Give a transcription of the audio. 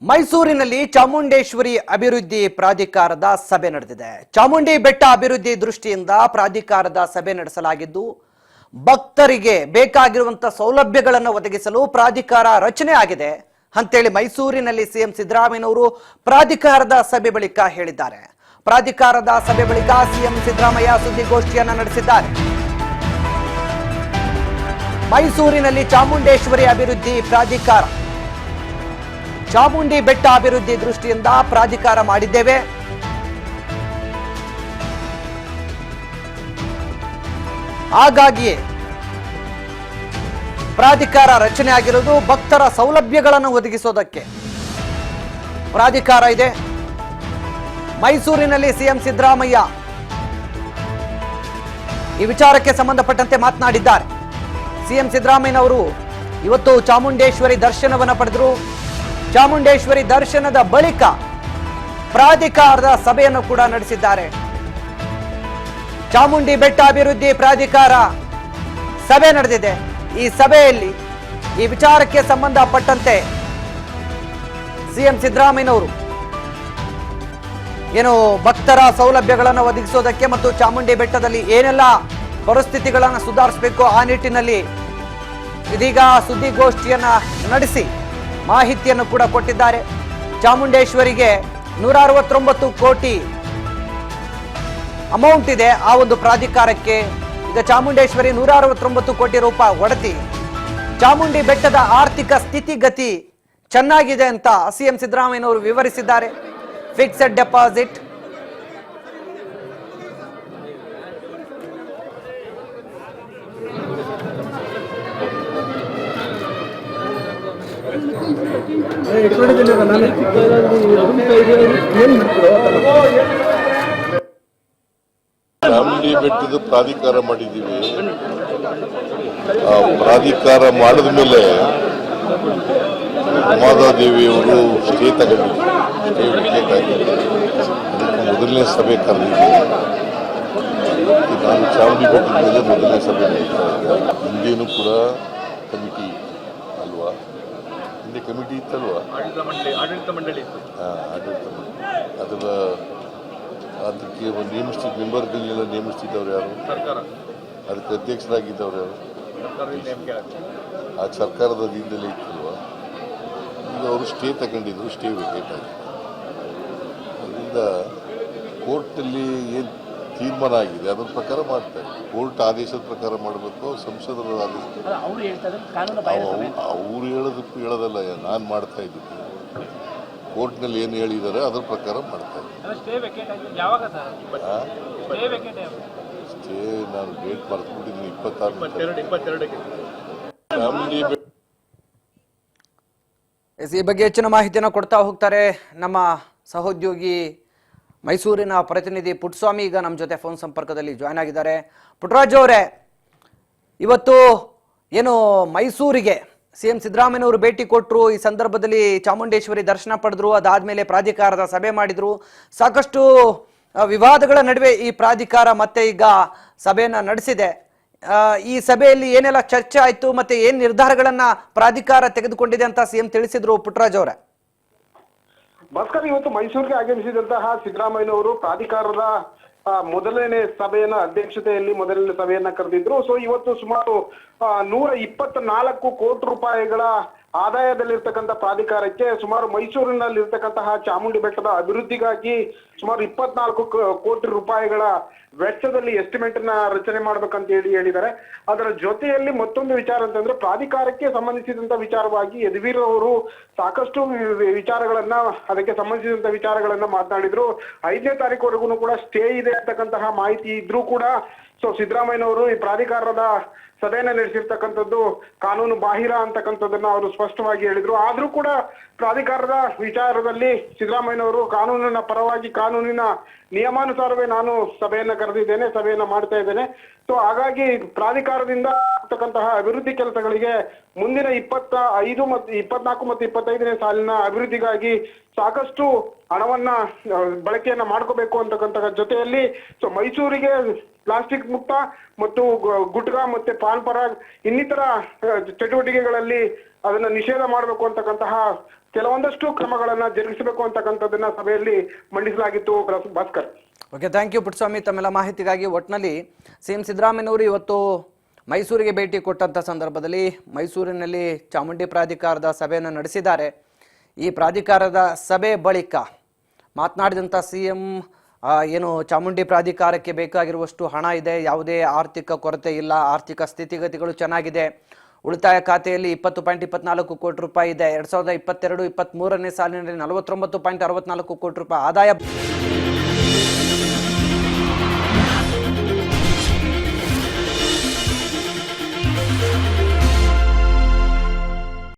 ಮೈಸೂರಿನಲ್ಲಿ ಚಾಮುಂಡೇಶ್ವರಿ ಅಭಿವೃದ್ಧಿ ಪ್ರಾಧಿಕಾರದ ಸಭೆ ನಡೆದಿದೆ. ಚಾಮುಂಡಿ ಬೆಟ್ಟ ಅಭಿವೃದ್ಧಿ ದೃಷ್ಟಿಯಿಂದ ಪ್ರಾಧಿಕಾರದ ಸಭೆ ನಡೆಸಲಾಗಿದ್ದು, ಭಕ್ತರಿಗೆ ಬೇಕಾಗಿರುವಂತಹ ಸೌಲಭ್ಯಗಳನ್ನು ಒದಗಿಸಲು ಪ್ರಾಧಿಕಾರ ರಚನೆ ಆಗಿದೆ ಅಂತೇಳಿ ಮೈಸೂರಿನಲ್ಲಿ ಸಿಎಂ ಸಿದ್ದರಾಮಯ್ಯನವರು ಪ್ರಾಧಿಕಾರದ ಸಭೆ ಬಳಿಕ ಹೇಳಿದ್ದಾರೆ. ಪ್ರಾಧಿಕಾರದ ಸಭೆ ಬಳಿಕ ಸಿಎಂ ಸಿದ್ದರಾಮಯ್ಯ ಸುದ್ದಿಗೋಷ್ಠಿಯನ್ನು ನಡೆಸಿದ್ದಾರೆ. ಮೈಸೂರಿನಲ್ಲಿ ಚಾಮುಂಡೇಶ್ವರಿ ಅಭಿವೃದ್ಧಿ ಪ್ರಾಧಿಕಾರ, ಚಾಮುಂಡಿ ಬೆಟ್ಟ ಅಭಿವೃದ್ಧಿ ದೃಷ್ಟಿಯಿಂದ ಪ್ರಾಧಿಕಾರ ಮಾಡಿದ್ದೇವೆ. ಹಾಗಾಗಿಯೇ ಪ್ರಾಧಿಕಾರ ರಚನೆ ಆಗಿರುವುದು ಭಕ್ತರ ಸೌಲಭ್ಯಗಳನ್ನು ಒದಗಿಸೋದಕ್ಕೆ ಪ್ರಾಧಿಕಾರ ಇದೆ. ಮೈಸೂರಿನಲ್ಲಿ ಸಿಎಂ ಸಿದ್ದರಾಮಯ್ಯ ಈ ವಿಚಾರಕ್ಕೆ ಸಂಬಂಧಪಟ್ಟಂತೆ ಮಾತನಾಡಿದ್ದಾರೆ. ಸಿಎಂ ಸಿದ್ದರಾಮಯ್ಯನವರು ಇವತ್ತು ಚಾಮುಂಡೇಶ್ವರಿ ದರ್ಶನವನ್ನು ಪಡೆದರು. ಚಾಮುಂಡೇಶ್ವರಿ ದರ್ಶನದ ಬಳಿಕ ಪ್ರಾಧಿಕಾರದ ಸಭೆಯನ್ನು ಕೂಡ ನಡೆಸಿದ್ದಾರೆ. ಚಾಮುಂಡಿ ಬೆಟ್ಟ ಅಭಿವೃದ್ಧಿ ಪ್ರಾಧಿಕಾರ ಸಭೆ ನಡೆದಿದೆ. ಈ ಸಭೆಯಲ್ಲಿ ಈ ವಿಚಾರಕ್ಕೆ ಸಂಬಂಧಪಟ್ಟಂತೆ ಸಿಎಂ ಸಿದ್ದರಾಮಯ್ಯನವರು ಏನು ಭಕ್ತರ ಸೌಲಭ್ಯಗಳನ್ನು ಒದಗಿಸೋದಕ್ಕೆ ಮತ್ತು ಚಾಮುಂಡಿ ಬೆಟ್ಟದಲ್ಲಿ ಏನೆಲ್ಲ ಪರಿಸ್ಥಿತಿಗಳನ್ನು ಸುಧಾರಿಸಬೇಕು ಆ ನಿಟ್ಟಿನಲ್ಲಿ ಇದೀಗ ಸುದ್ದಿಗೋಷ್ಠಿಯನ್ನ ನಡೆಸಿ ಮಾಹಿತಿಯನ್ನು ಕೂಡ ಕೊಟ್ಟಿದ್ದಾರೆ. ಚಾಮುಂಡೇಶ್ವರಿಗೆ 169 ಕೋಟಿ ಅಮೌಂಟ್ ಇದೆ. ಆ ಒಂದು ಪ್ರಾಧಿಕಾರಕ್ಕೆ ಈಗ ಚಾಮುಂಡೇಶ್ವರಿ 169 ಕೋಟಿ ರೂಪಾಯಿ ಒಡತಿ. ಚಾಮುಂಡಿ ಬೆಟ್ಟದ ಆರ್ಥಿಕ ಸ್ಥಿತಿಗತಿ ಚೆನ್ನಾಗಿದೆ ಅಂತ ಸಿಎಂ ಸಿದ್ದರಾಮಯ್ಯನವರು ವಿವರಿಸಿದ್ದಾರೆ. ಫಿಕ್ಸೆಡ್ ಡೆಪಾಸಿಟ್, ಚಾಮುಂಡಿ ಬೆಟ್ಟದ ಪ್ರಾಧಿಕಾರ ಮಾಡಿದ್ದೀವಿ. ಆ ಪ್ರಾಧಿಕಾರ ಮಾಡಿದ ಮೇಲೆ ಉಮಾದೇವಿಯವರು ಸ್ಟೇ ತಗೊಂಡಿದ್ರು. ಸ್ಟೇ ವಿಕೆಟ್ ಆಗಿದೆ. ಅದಕ್ಕೆ ಮೊದಲನೇ ಸಭೆ ಕರೆದಿದ್ದೀವಿ. ನಾನು ಚಾಮುಂಡಿ ಬೆಟ್ಟದ ಮೇಲೆ ಮೊದಲನೇ ಸಭೆ ನಡೀತಾ ಇದೆ. ಹಿಂದೇನು ಕೂಡ ಕಮಿಟಿ ಅಲ್ವಾ, ಹಿಂದೆ ಕಮಿಟಿ ಇತ್ತಲ್ವಾ, ಆಡಳಿತ ಮಂಡಳಿ. ಅದಕ್ಕೆ ನೇಮಿಸ್ತಿದ್ದ ಮೆಂಬರ್ಗಳನ್ನೆಲ್ಲ ನೇಮಿಸ್ತಿದ್ದವ್ರು ಯಾರು? ಸರ್ಕಾರ. ಅದಕ್ಕೆ ಅಧ್ಯಕ್ಷರಾಗಿದ್ದವ್ರು ಯಾರು? ಆ ಸರ್ಕಾರದ ಅಧೀನದಲ್ಲೇ ಇತ್ತಲ್ವ. ಈಗ ಅವರು ಸ್ಟೇ ತಗೊಂಡಿದ್ರು, ಸ್ಟೇ ವಿಕೆಟ್ ಆಗಿದೆ. ಅದರಿಂದ ಕೋರ್ಟಲ್ಲಿ ಏನು ತೀರ್ಮಾನ ಆಗಿದೆ ಅದರ ಪ್ರಕಾರ ಮಾಡ್ತಾರೆ. ಕೋರ್ಟ್ ಆದೇಶದ ಪ್ರಕಾರ ಮಾಡಬೇಕು, ಸಂಸದರ ಆದೇಶ. ಅವ್ರು ಹೇಳೋದಕ್ಕೂ ಹೇಳೋದಲ್ಲ, ನಾನು ಮಾಡ್ತಾ ಇದ್ದೀನಿ. ಕೋರ್ಟ್ನಲ್ಲಿ ಏನು ಹೇಳಿದ್ದಾರೆ ಅದರ ಪ್ರಕಾರ ಮಾಡ್ತಾ ಇದ್ದೀನಿ. ಸ್ಟೇ ನಾನು ಡೇಟ್ ಮರೆತುಬಿಟ್ಟಿದ್ದೀನಿ. 26 ಈ ಬಗ್ಗೆ ಹೆಚ್ಚಿನ ಮಾಹಿತಿಯನ್ನು ಕೊಡ್ತಾ ಹೋಗ್ತಾರೆ ನಮ್ಮ ಸಹೋದ್ಯೋಗಿ ಮೈಸೂರಿನ ಪ್ರತಿನಿಧಿ ಪುಟ್ಟಸ್ವಾಮಿ. ಈಗ ನಮ್ಮ ಜೊತೆ ಫೋನ್ ಸಂಪರ್ಕದಲ್ಲಿ ಜಾಯ್ನ್ ಆಗಿದ್ದಾರೆ. ಪುಟ್ಟರಾಜ್ ಅವರೇ, ಇವತ್ತು ಏನು ಮೈಸೂರಿಗೆ ಸಿಎಂ ಸಿದ್ದರಾಮಯ್ಯನವರು ಭೇಟಿ ಕೊಟ್ಟರು. ಈ ಸಂದರ್ಭದಲ್ಲಿ ಚಾಮುಂಡೇಶ್ವರಿ ದರ್ಶನ ಪಡೆದ್ರು. ಅದಾದ್ಮೇಲೆ ಪ್ರಾಧಿಕಾರದ ಸಭೆ ಮಾಡಿದ್ರು. ಸಾಕಷ್ಟು ವಿವಾದಗಳ ನಡುವೆ ಈ ಪ್ರಾಧಿಕಾರ ಮತ್ತೆ ಈಗ ಸಭೆಯನ್ನ ನಡೆಸಿದೆ. ಈ ಸಭೆಯಲ್ಲಿ ಏನೆಲ್ಲ ಚರ್ಚೆ ಆಯ್ತು ಮತ್ತೆ ಏನ್ ನಿರ್ಧಾರಗಳನ್ನ ಪ್ರಾಧಿಕಾರ ತೆಗೆದುಕೊಂಡಿದೆ ಅಂತ ಸಿಎಂ ತಿಳಿಸಿದ್ರು ಪುಟ್ಟರಾಜ್ ಅವರೇ? ಭಾಸ್ಕರ್, ಇವತ್ತು ಮೈಸೂರಿಗೆ ಆಗಮಿಸಿದಂತಹ ಸಿದ್ದರಾಮಯ್ಯನವರು ಪ್ರಾಧಿಕಾರದ ಮೊದಲನೇ ಸಭೆಯನ್ನ ಅಧ್ಯಕ್ಷತೆಯಲ್ಲಿ ಮೊದಲನೇ ಸಭೆಯನ್ನ ಕರೆದಿದ್ರು. ಸೊ ಇವತ್ತು ಸುಮಾರು 124 ಕೋಟಿ ರೂಪಾಯಿಗಳ ಆದಾಯದಲ್ಲಿರ್ತಕ್ಕಂಥ ಪ್ರಾಧಿಕಾರಕ್ಕೆ ಸುಮಾರು ಮೈಸೂರಿನಲ್ಲಿರ್ತಕ್ಕಂತಹ ಚಾಮುಂಡಿ ಬೆಟ್ಟದ ಅಭಿವೃದ್ಧಿಗಾಗಿ ಸುಮಾರು 24 ಕೋಟಿ ರೂಪಾಯಿಗಳ ವೆಚ್ಚದಲ್ಲಿ ಎಸ್ಟಿಮೇಟ್ ನ ರಚನೆ ಮಾಡ್ಬೇಕಂತ ಹೇಳಿದ್ದಾರೆ. ಅದರ ಜೊತೆಯಲ್ಲಿ ಮತ್ತೊಂದು ವಿಚಾರ ಅಂತಂದ್ರೆ ಪ್ರಾಧಿಕಾರಕ್ಕೆ ಸಂಬಂಧಿಸಿದಂತ ವಿಚಾರವಾಗಿ ಯದುವೀರ್ ಅವರು ಸಾಕಷ್ಟು ವಿಚಾರಗಳನ್ನ ಅದಕ್ಕೆ ಸಂಬಂಧಿಸಿದಂತ ವಿಚಾರಗಳನ್ನ ಮಾತನಾಡಿದ್ರು. 5ನೇ ತಾರೀಕುವರೆಗೂ ಕೂಡ ಸ್ಟೇ ಇದೆ ಅಂತಕ್ಕಂತಹ ಮಾಹಿತಿ ಇದ್ರೂ ಕೂಡ ಸೊ ಸಿದ್ದರಾಮಯ್ಯನವರು ಈ ಪ್ರಾಧಿಕಾರದ ಸಭೆಯನ್ನ ನಡೆಸಿರ್ತಕ್ಕಂಥದ್ದು ಕಾನೂನು ಬಾಹಿರ ಅಂತಕ್ಕಂಥದ್ದನ್ನ ಅವರು ಸ್ಪಷ್ಟವಾಗಿ ಹೇಳಿದ್ರು. ಆದ್ರೂ ಕೂಡ ಪ್ರಾಧಿಕಾರದ ವಿಚಾರದಲ್ಲಿ ಸಿದ್ದರಾಮಯ್ಯನವರು ಕಾನೂನಿನ ಪರವಾಗಿ ಕಾನೂನಿನ ನಿಯಮಾನುಸಾರವೇ ನಾನು ಸಭೆಯನ್ನ ಕರೆದಿದ್ದೇನೆ, ಸಭೆಯನ್ನ ಮಾಡ್ತಾ ಇದ್ದೇನೆ. ಸೊ ಹಾಗಾಗಿ ಪ್ರಾಧಿಕಾರದಿಂದ ಆಗ್ತಕ್ಕಂತಹ ಅಭಿವೃದ್ಧಿ ಕೆಲಸಗಳಿಗೆ ಮುಂದಿನ 25 ಮತ್ತು 24 ಮತ್ತು 25ನೇ ಸಾಲಿನ ಅಭಿವೃದ್ಧಿಗಾಗಿ ಸಾಕಷ್ಟು ಹಣವನ್ನ ಬಳಕೆಯನ್ನ ಮಾಡ್ಕೋಬೇಕು ಅಂತಕ್ಕಂಥ ಜೊತೆಯಲ್ಲಿ ಸೊ ಮೈಸೂರಿಗೆ ಪ್ಲಾಸ್ಟಿಕ್ ಮುಕ್ತ ಮತ್ತು ಗುಟ್ಕಾ ಮತ್ತೆ ಪಾನ್ ಪರಾಗ್ ಇನ್ನಿತರ ಚಟುವಟಿಕೆಗಳಲ್ಲಿ ಅದನ್ನ ನಿಷೇಧ ಮಾಡಬೇಕು ಅಂತಕ್ಕಂತಹ ಕೆಲವೊಂದಷ್ಟು ಕ್ರಮಗಳನ್ನ ಜರುಗಿಸಬೇಕು ಅಂತಕ್ಕಂಥದ್ದನ್ನ ಸಭೆಯಲ್ಲಿ ಮಂಡಿಸಲಾಗಿತ್ತು Bhaskar. Okay, thank you Puttaswamy ತಮ್ಮೆಲ್ಲ ಮಾಹಿತಿಗಾಗಿ. ಒಟ್ಟಿನಲ್ಲಿ ಸಿ ಎಂ ಸಿದ್ದರಾಮಯ್ಯನವರು ಇವತ್ತು ಮೈಸೂರಿಗೆ ಭೇಟಿ ಕೊಟ್ಟಂಥ ಸಂದರ್ಭದಲ್ಲಿ ಮೈಸೂರಿನಲ್ಲಿ ಚಾಮುಂಡಿ ಪ್ರಾಧಿಕಾರದ ಸಭೆಯನ್ನು ನಡೆಸಿದ್ದಾರೆ. ಈ ಪ್ರಾಧಿಕಾರದ ಸಭೆ ಬಳಿಕ ಮಾತನಾಡಿದಂಥ ಸಿ ಎಂ ಏನು ಚಾಮುಂಡಿ ಪ್ರಾಧಿಕಾರಕ್ಕೆ ಬೇಕಾಗಿರುವಷ್ಟು ಹಣ ಇದೆ, ಯಾವುದೇ ಆರ್ಥಿಕ ಕೊರತೆ ಇಲ್ಲ, ಆರ್ಥಿಕ ಸ್ಥಿತಿಗತಿಗಳು ಚೆನ್ನಾಗಿದೆ, ಉಳಿತಾಯ ಖಾತೆಯಲ್ಲಿ 20.24 ಕೋಟಿ ರೂಪಾಯಿ ಇದೆ, 2022-23ನೇ ಸಾಲಿನಲ್ಲಿ 49.64 ಕೋಟಿ ರೂಪಾಯಿ ಆದಾಯ